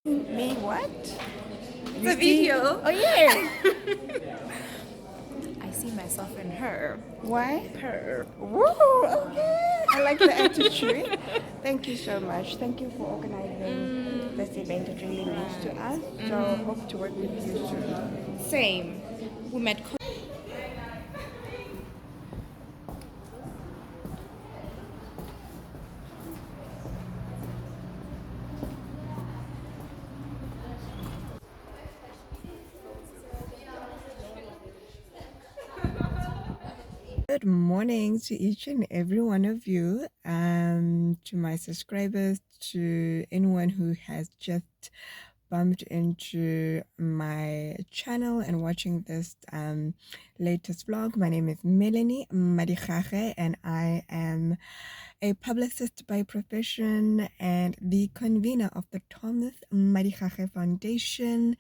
Me what? The video. Oh yeah. I see myself in her. Why? Her. Woo! Okay. I like the attitude. Thank you so much. Thank you for organizing this event. It really means to us. So hope to work with you soon. Same. We met. Good morning to each and every one of you, to my subscribers, to anyone who has just bumped into my channel and watching this latest vlog. My name is Melanie Madikhache and I am a publicist by profession and the convener of the Thomas Madikhache Foundation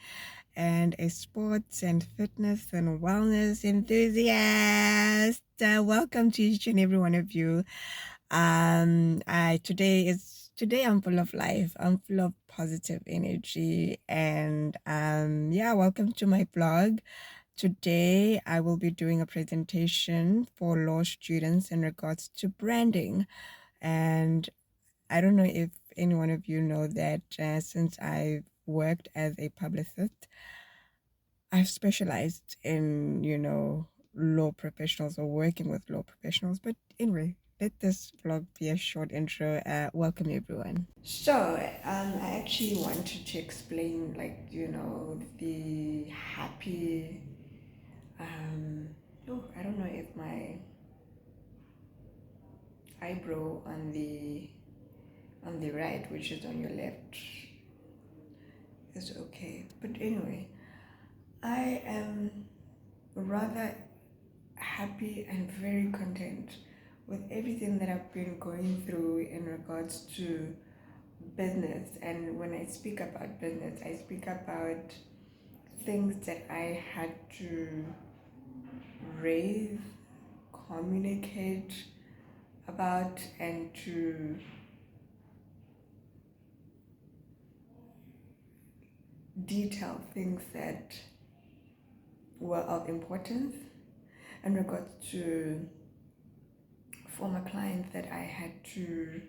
and a sports and fitness and wellness enthusiast. Welcome to each and every one of you. Today I'm full of life. I'm full of positive energy, and yeah, welcome to my vlog. Today I will be doing a presentation for law students in regards to branding, and I don't know if any one of you know that since I've worked as a publicist, I've specialized in, law professionals or working with law professionals. But anyway, let this vlog be a short intro. Welcome, everyone. So, I actually wanted to explain, the happy. I don't know if my eyebrow on the right, which is on your left, is okay. But anyway, I am rather happy and very content with everything that I've been going through in regards to business. And when I speak about business, I speak about things that I had to raise, communicate about, and to detail things that were of importance in regards to former clients that I had to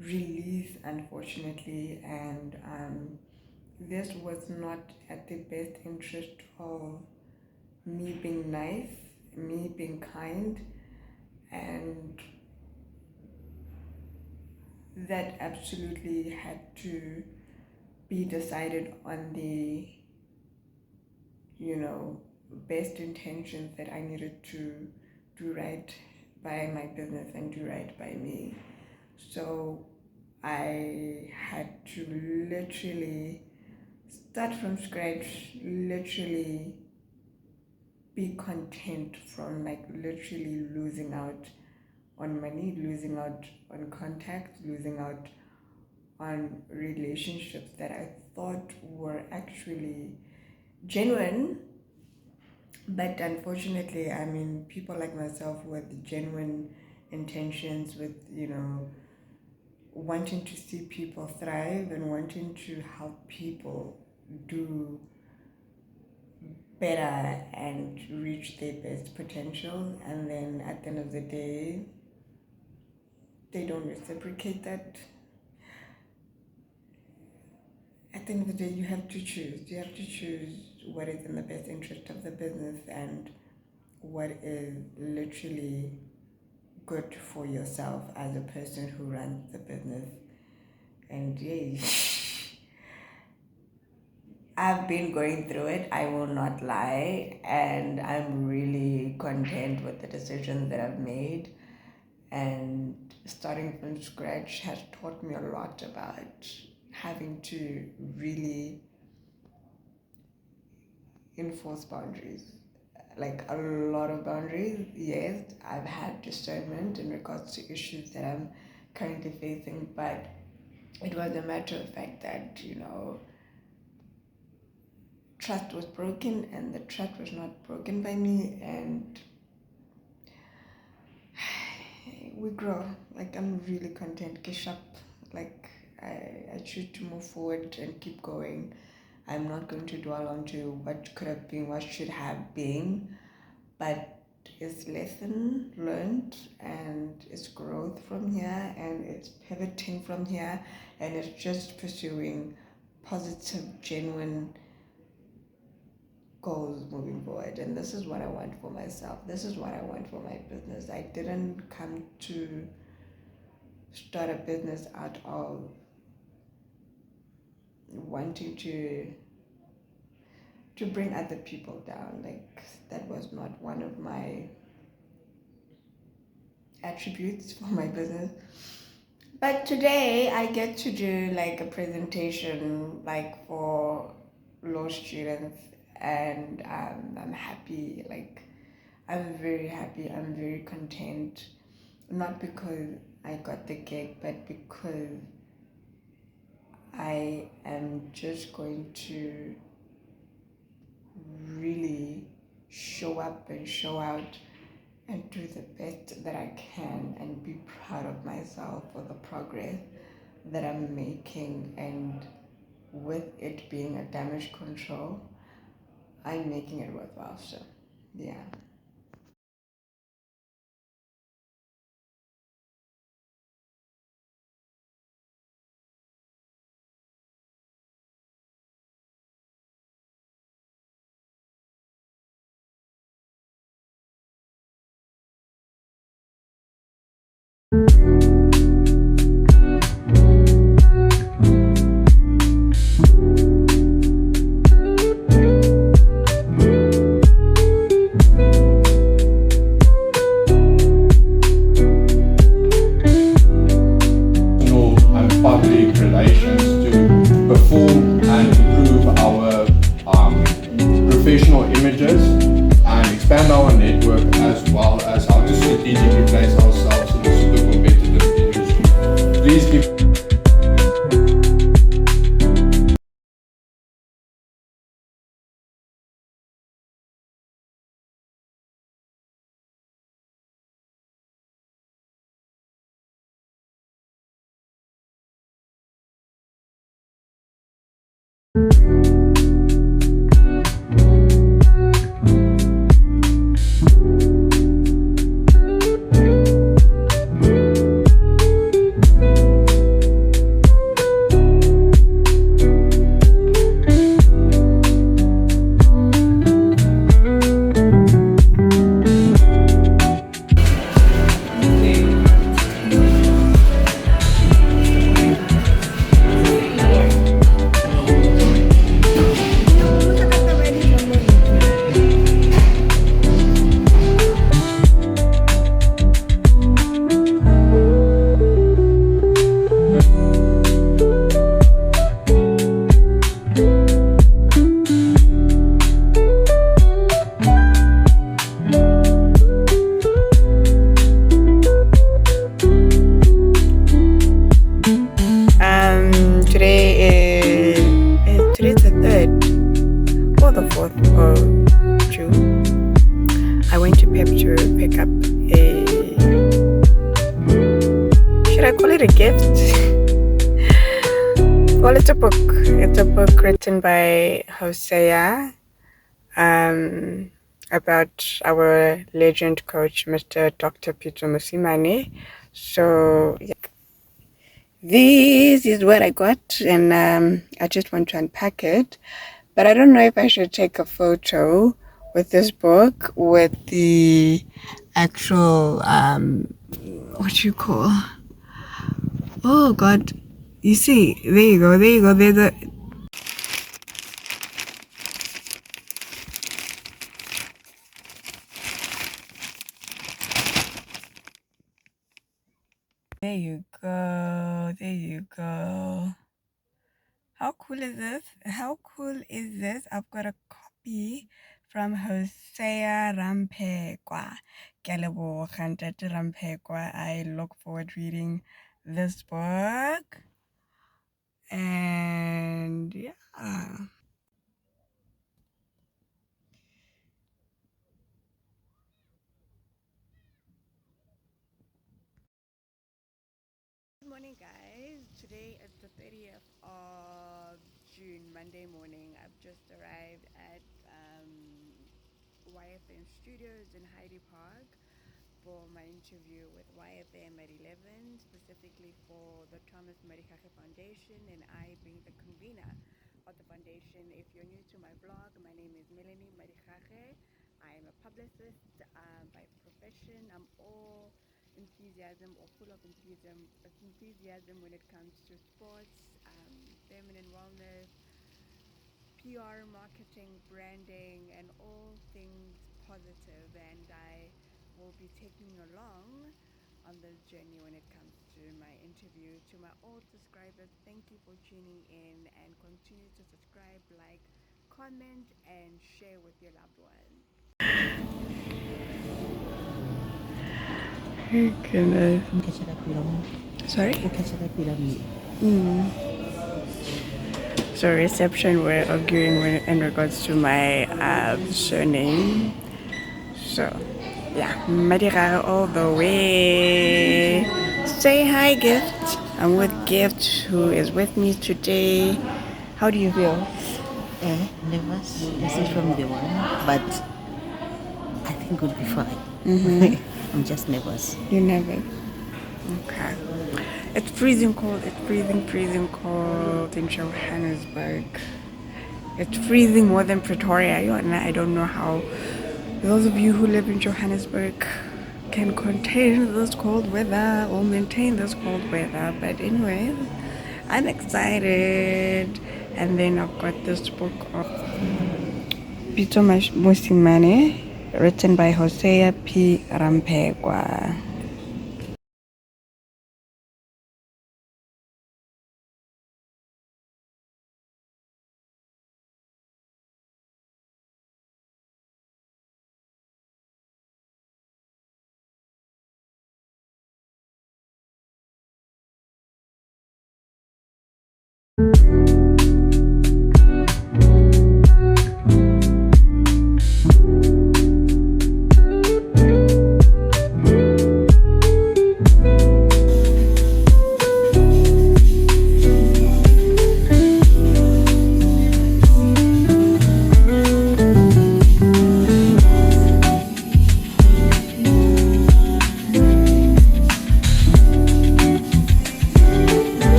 release, unfortunately, and this was not at the best interest of me being nice, me being kind, and that absolutely had to be decided on the, best intentions that I needed to do right by my business and do right by me. So I had to literally start from scratch, literally be content from literally losing out on money, losing out on contacts, losing out on relationships that I thought were actually genuine. But unfortunately, people like myself with genuine intentions, with, wanting to see people thrive and wanting to help people do better and reach their best potential. And then at the end of the day, they don't reciprocate that. At the end of the day, you have to choose. You have to choose what is in the best interest of the business and what is literally good for yourself as a person who runs the business. And yay, I've been going through it, I will not lie, and I'm really content with the decisions that I've made. And starting from scratch has taught me a lot about having to really enforce boundaries, like a lot of boundaries. Yes, I've had discernment in regards to issues that I'm currently facing, but it was a matter of fact that, trust was broken, and the trust was not broken by me, and we grow. Like, I'm really content. Kish up. Like, I choose to move forward and keep going. I'm not going to dwell onto what could have been, what should have been, but it's lesson learned and it's growth from here and it's pivoting from here and it's just pursuing positive, genuine goals moving forward. And this is what I want for myself. This is what I want for my business. I didn't come to start a business out of wanting to bring other people down. Like that was not one of my attributes for my business. But today I get to do like a presentation like for law students, and I'm happy. Like I'm very happy. I'm very content. Not because I got the gig, but because I am just going to really show up and show out and do the best that I can and be proud of myself for the progress that I'm making. And with it being a damage control, I'm making it worthwhile. So, yeah. And public relations to perform and improve our professional images and expand our network, as well as how to strategically place ourselves in a super competitive industry. Please give Today's the 3rd or the 4th of June. I went to Pep to pick up a, should I call it a gift? Well, it's a book. It's a book written by Hosea, about our legend coach, Mr. Dr. Peter Musimane. So, yeah. This is what I got, and I just want to unpack it. But I don't know if I should take a photo with this book with the actual what you call. Oh God, you see, there you go, there you go. There's a. There you go. There you go. How cool is this? How cool is this? I've got a copy from Hosea Rampekwa. Ke a leboga, Ntate Rampekwa. I look forward reading this book. And yeah. Good morning, guys. Today is the 30th of June, Monday morning. I've just arrived at YFM Studios in Hyde Park for my interview with YFM at 11, specifically for the Thomas Marikake Foundation, and I being the convener of the foundation. If you're new to my blog, my name is Melanie Marikake. I'm a publicist by profession. I'm all enthusiasm or full of enthusiasm when it comes to sports, feminine wellness, PR, marketing, branding, and all things positive. And I will be taking you along on this journey when it comes to my interview. To my old subscribers, thank you for tuning in, and continue to subscribe, like, comment, and share with your loved ones. Goodness. Sorry? So reception were arguing in regards to my surname. So yeah, Madirara all the way. Say hi, Gift. I'm with Gift, who is with me today. How do you feel? Nervous. This is from the one, but I think we'll be fine. I'm just nervous. You're nervous. Okay. It's freezing cold. It's freezing cold in Johannesburg. It's freezing more than Pretoria. I don't know how those of you who live in Johannesburg can contain this cold weather or maintain this cold weather. But anyway, I'm excited. And then I've got this book of Pito Musimane, written by Hosea P. Rampegwa.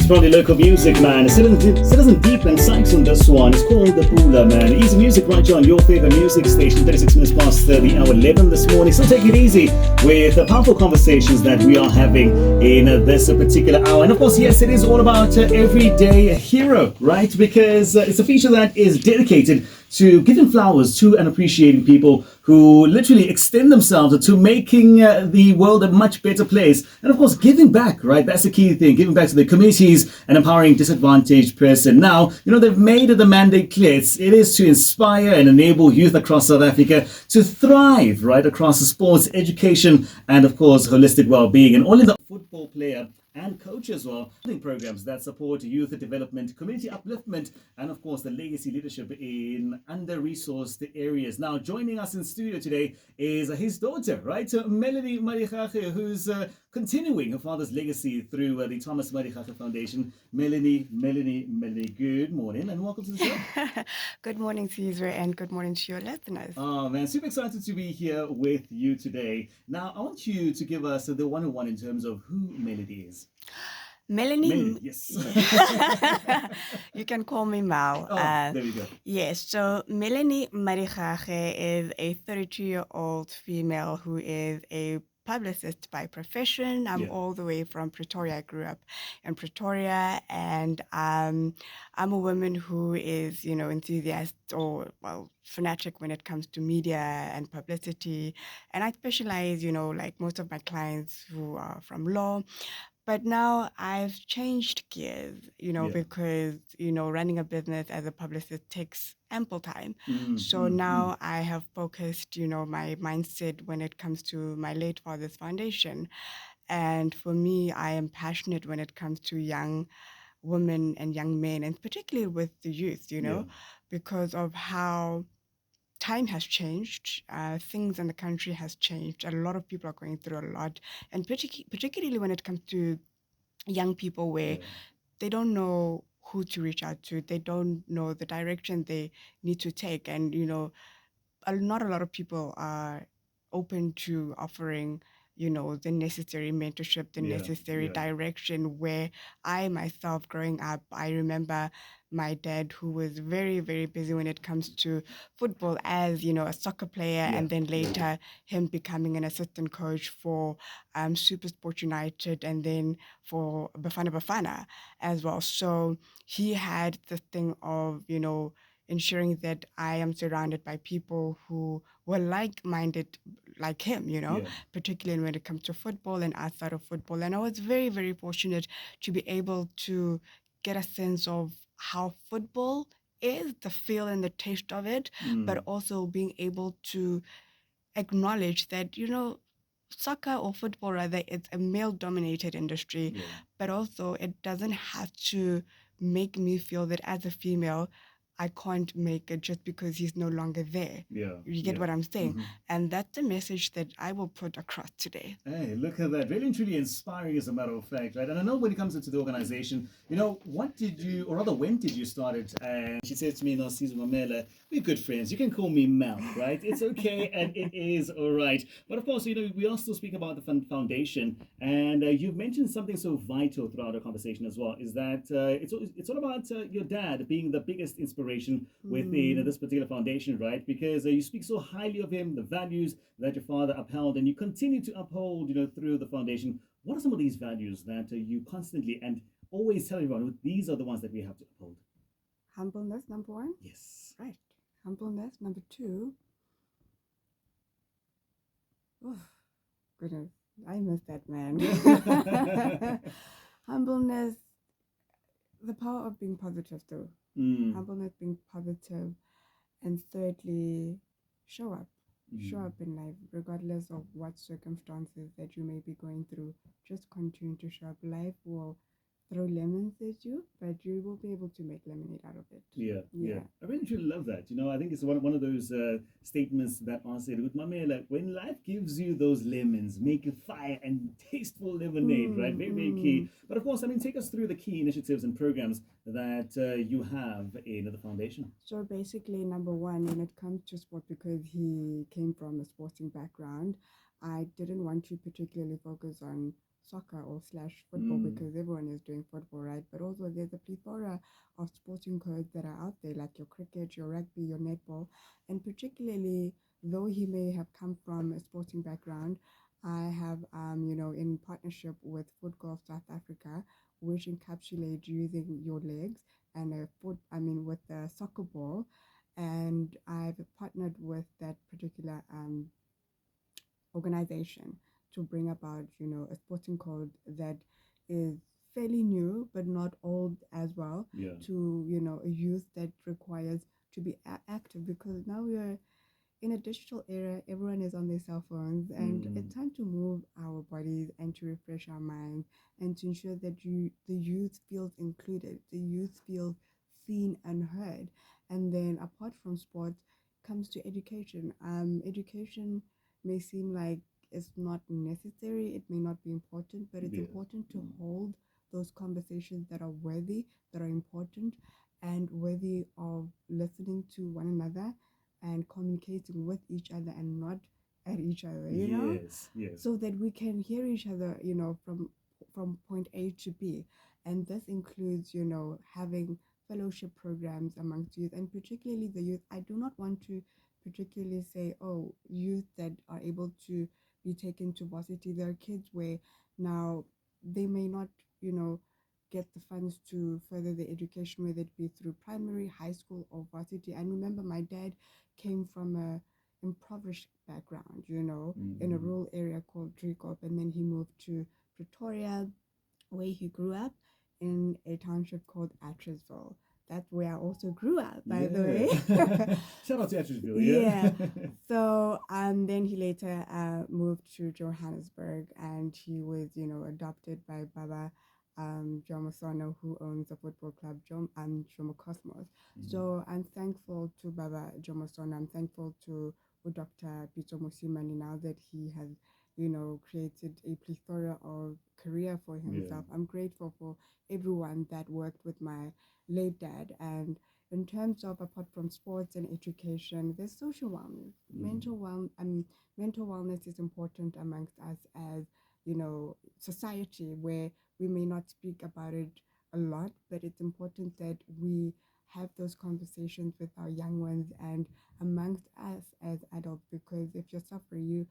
From the local music, man. Citizen Deep and Sykes on this one. It's called The Bula, man. Easy music right here on your favorite music station. 36 minutes past the hour 11 this morning. So take it easy with the powerful conversations that we are having in this particular hour. And of course, yes, it is all about Everyday Hero, right? Because it's a feature that is dedicated to giving flowers to and appreciating people who literally extend themselves to making the world a much better place. And of course, giving back, right? That's the key thing, giving back to the communities and empowering disadvantaged person. Now, they've made the mandate clear. It is to inspire and enable youth across South Africa to thrive, right? Across the sports, education, and of course, holistic well-being. And only the football player and coach as well, programs that support youth development, community upliftment, and of course the legacy leadership in under-resourced areas. Now, joining us in studio today is his daughter, right? Melanie Marikake, who's continuing her father's legacy through the Thomas Marikake Foundation. Melanie, good morning and welcome to the show. Good morning, Caesar, and good morning to your listeners. Oh man, super excited to be here with you today. Now, I want you to give us the 101 in terms of who Melody is. Melanie. Melanie, yes. You can call me Mal. Oh, there we go. Yes, so Melanie Marigage is a 32-year-old female who is a publicist by profession. I'm Yeah. all the way from Pretoria. I grew up in Pretoria, and I'm a woman who is, enthusiast or, well, fanatic when it comes to media and publicity. And I specialize, like most of my clients who are from law. But now I've changed gears, Yeah. because, running a business as a publicist takes ample time. Mm, So now I have focused, my mindset when it comes to my late father's foundation. And for me, I am passionate when it comes to young women and young men, and particularly with the youth, Yeah. because of how time has changed. Things in the country has changed. A lot of people are going through a lot, and particularly when it comes to young people, where Yeah. they don't know who to reach out to. They don't know the direction they need to take, and not a lot of people are open to offering, the necessary mentorship, the Yeah, necessary yeah. direction. Where I myself, growing up, I remember my dad, who was very, very busy when it comes to football as, a soccer player, Yeah, and then yeah. later him becoming an assistant coach for Super Sport United, and then for Bafana Bafana as well. So he had the thing of, ensuring that I am surrounded by people who were like-minded like him, Yeah. particularly when it comes to football and outside of football. And I was very, very fortunate to be able to get a sense of how football is, the feel and the taste of it, but also being able to acknowledge that, soccer or football rather, it's a male-dominated industry, Yeah. but also it doesn't have to make me feel that as a female, I can't make it just because he's no longer there. Yeah. You get yeah. what I'm saying? And that's the message that I will put across today. Hey, look at that. Really and truly inspiring, as a matter of fact, right? And I know when it comes into the organization, what did you, or rather, when did you start it? And she said to me, no, Caesar Mamela, we're good friends. You can call me Mel, right? It's okay, and it is all right. But of course, we are still speaking about the foundation. And you've mentioned something so vital throughout our conversation as well, is that it's all about your dad being the biggest inspiration within this particular foundation, right? Because you speak so highly of him, the values that your father upheld, and you continue to uphold, through the foundation. What are some of these values that you constantly and always tell everyone, these are the ones that we have to uphold? Humbleness, number one. Yes. Right. Humbleness, number two. Oh, goodness, I miss that man. Humbleness, the power of being positive, though. Humbleness, being positive. And thirdly, show up. Show up in life, regardless of what circumstances that you may be going through. Just continue to show up. Life will throw lemons at you, but you will be able to make lemonade out of it. Yeah. I really truly love that. I think it's one of those statements that are said with Mamela, when life gives you those lemons, make it fire and tasteful lemonade, right? Very, very key. But of course, take us through the key initiatives and programs that you have in the foundation. So basically, number one, when it comes to sport, because he came from a sporting background, I didn't want to particularly focus on soccer or slash football because everyone is doing football, right? But also there's a plethora of sporting codes that are out there, like your cricket, your rugby, your netball. And particularly, though he may have come from a sporting background, I have, in partnership with Foot Golf South Africa, which encapsulates using your legs and with the soccer ball. And I've partnered with that particular organization to bring about, a sporting code that is fairly new but not old as well, Yeah. to, a youth that requires to be active, because now we are in a digital era. Everyone is on their cell phones, and it's time to move our bodies and to refresh our minds, and to ensure that the youth feels included, the youth feels seen and heard. And then apart from sports comes to education. Education may seem like it's not necessary, it may not be important, but it's Yeah. important to hold those conversations that are worthy, that are important, and worthy of listening to one another and communicating with each other and not at each other, Yes. so that we can hear each other, from point A to B. And this includes, having fellowship programs amongst youth, and particularly the youth. I do not want to particularly say, oh, youth that are able to be taken to varsity. There are kids where now they may not, get the funds to further their education, whether it be through primary, high school, or varsity. And remember, my dad came from a impoverished background, in a rural area called Driekoop, and then he moved to Pretoria, where he grew up in a township called Attersville. That's where I also grew up, by the way. Shout out to Attersville, yeah. So then he later moved to Johannesburg, and he was, adopted by Baba Jomo Sono, who owns a football club, Jomo Cosmos. So I'm thankful to Baba Jomo Sono. I'm thankful to Dr. Pitso Mosimane now that he has, created a plethora of career for himself. I'm grateful for everyone that worked with my late dad. And in terms of, apart from sports and education, there's social wellness. Mental wellness is important amongst us as, society, where we may not speak about it a lot, but it's important that we have those conversations with our young ones and amongst us as adults, because if you're suffering,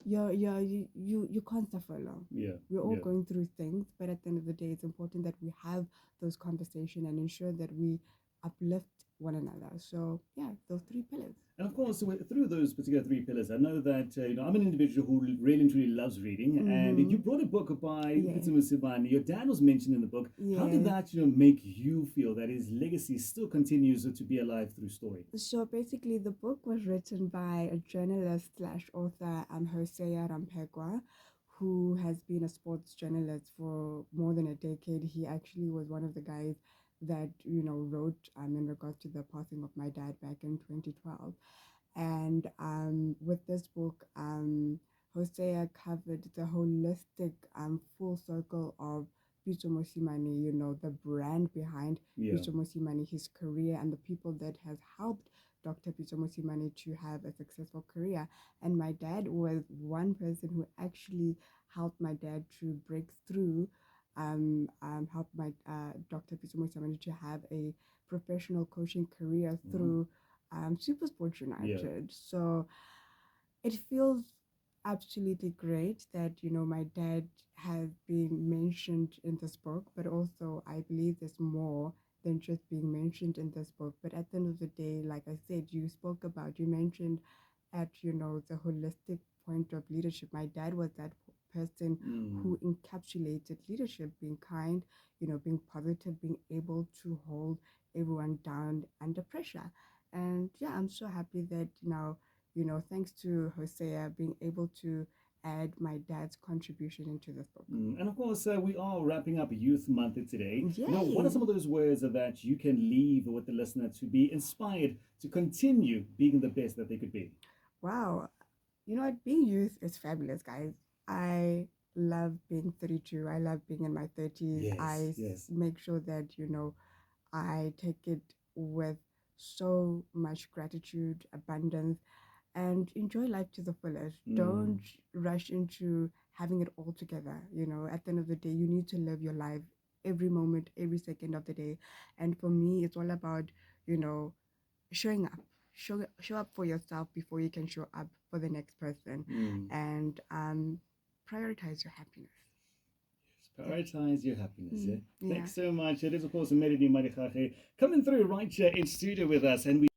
you can't suffer alone. We're all going through things, but at the end of the day, it's important that we have those conversations and ensure that we uplift one another. So yeah, those three pillars. And of course, through those particular three pillars, I know that I'm an individual who really and truly loves reading. And you brought a book by Pitso Mosimane. Your dad was mentioned in the book. How did that, make you feel that his legacy still continues to be alive through story? So basically, the book was written by a journalist / author, Hosea Rampegwa, who has been a sports journalist for more than a decade. He actually was one of the guys that wrote in regards to the passing of my dad back in 2012. And with this book, Hosea covered the holistic full circle of Pitso Mosimane, the brand behind Pitso Mosimane, his career, and the people that has helped Dr. Pitso Mosimane to have a successful career. And my dad was one person who actually helped my dad to break through, helped my Dr. Pitso Mosimane to have a professional coaching career through Supersport United. So it feels absolutely great that my dad has been mentioned in this book, but also I believe there's more than just being mentioned in this book. But at the end of the day, like I said, you mentioned at the holistic point of leadership. My dad was that person who encapsulated leadership, being kind, being positive, being able to hold everyone down under pressure. And yeah, I'm so happy that now, thanks to Hosea, being able to add my dad's contribution into this book. And of course, we are wrapping up Youth Month today. Yay. What are some of those words that you can leave with the listener to be inspired to continue being the best that they could be? Wow. You know what? Being youth is fabulous, guys. I love being 32. I love being in my 30s. I make sure that, I take it with so much gratitude, abundance, and enjoy life to the fullest. Don't rush into having it all together. At the end of the day, you need to live your life every moment, every second of the day. And for me, it's all about, showing up. Show up for yourself before you can show up for the next person. And prioritize your happiness. Prioritize your happiness. Thanks so much. It is, of course, Melody Marikake coming through right here in studio with us. And we